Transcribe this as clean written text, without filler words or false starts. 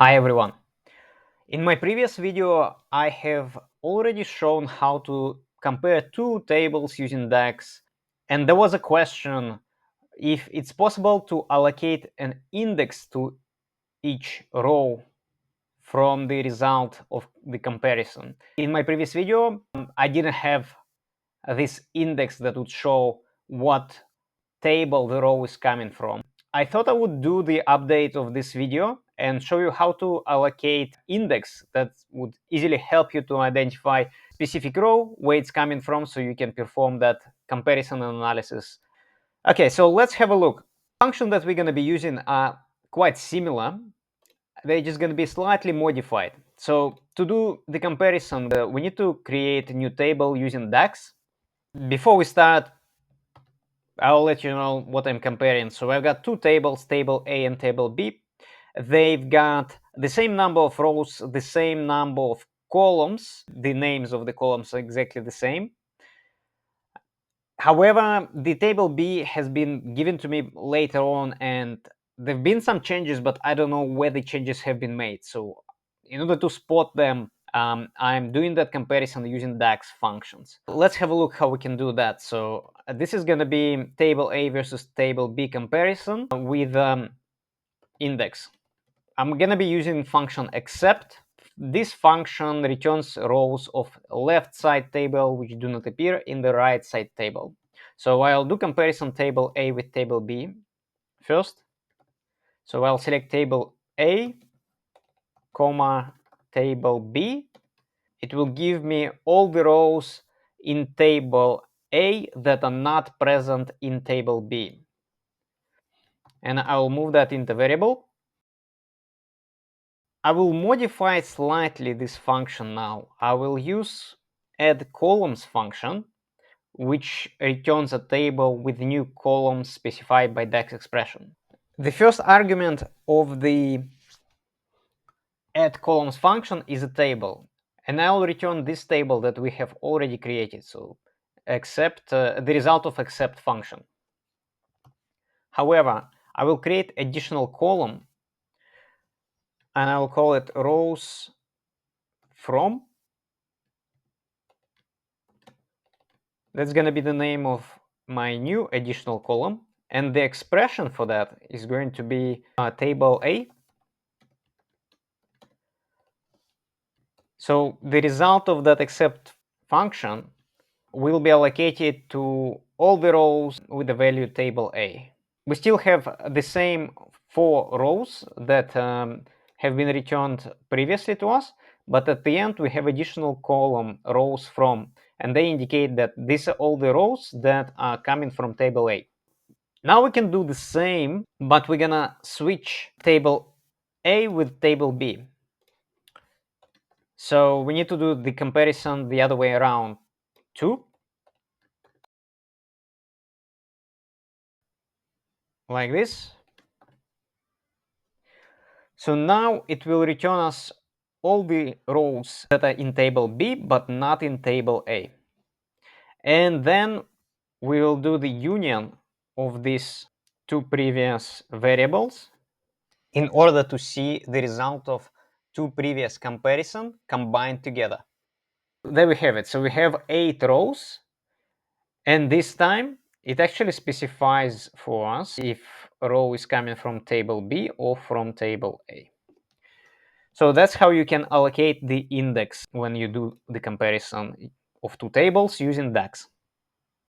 Hi everyone. In my previous video, I have already shown how to compare two tables using DAX, and there was a question if it's possible to allocate an index to each row from the result of the comparison. In my previous video, I didn't have this index that would show what table the row is coming from. I thought I would do the update of this video and show you how to allocate index that would easily help you to identify specific row, where it's coming from, so you can perform that comparison and analysis. Okay, so let's have a look. Functions that we're going to be using are quite similar. They're just going to be slightly modified. So to do the comparison, we need to create a new table using DAX. Before we start, I'll let you know what I'm comparing. So I've got two tables, table A and table B. They've got the same number of rows, the same number of columns. The names of the columns are exactly the same. However, the table B has been given to me later on, and there have been some changes, but I don't know where the changes have been made. So in order to spot them, I'm doing that comparison using DAX functions. Let's have a look how we can do that. So this is going to be table A versus table B comparison with index. I'm going to be using function except. This function returns rows of left side table which do not appear in the right side table. So I'll do comparison table A with table B first. So I'll select table A, comma, table B. It will give me all the rows in table A that are not present in table B. And I'll move that into variable. I will modify slightly this function now. I will use ADDCOLUMNS function, which returns a table with new columns specified by DAX expression. The first argument of the ADDCOLUMNS function is a table, and I will return this table that we have already created, so except the result of except function. However, I will create additional column, and I will call it rows from. That's going to be the name of my new additional column, and the expression for that is going to be table A. So the result of that except function will be allocated to all the rows with the value table A. We still have the same 4 rows that have been returned previously to us, but at the end we have additional column rows from, and they indicate that these are all the rows that are coming from table A. Now we can do the same, but we're gonna switch table A with table B. So we need to do the comparison the other way around too. Like this. So now it will return us all the rows that are in table B, but not in table A. And then we will do the union of these two previous variables in order to see the result of two previous comparison combined together. There we have it. So we have 8 rows, and this time it actually specifies for us if a row is coming from table B or from table A. So that's how you can allocate the index when you do the comparison of two tables using DAX.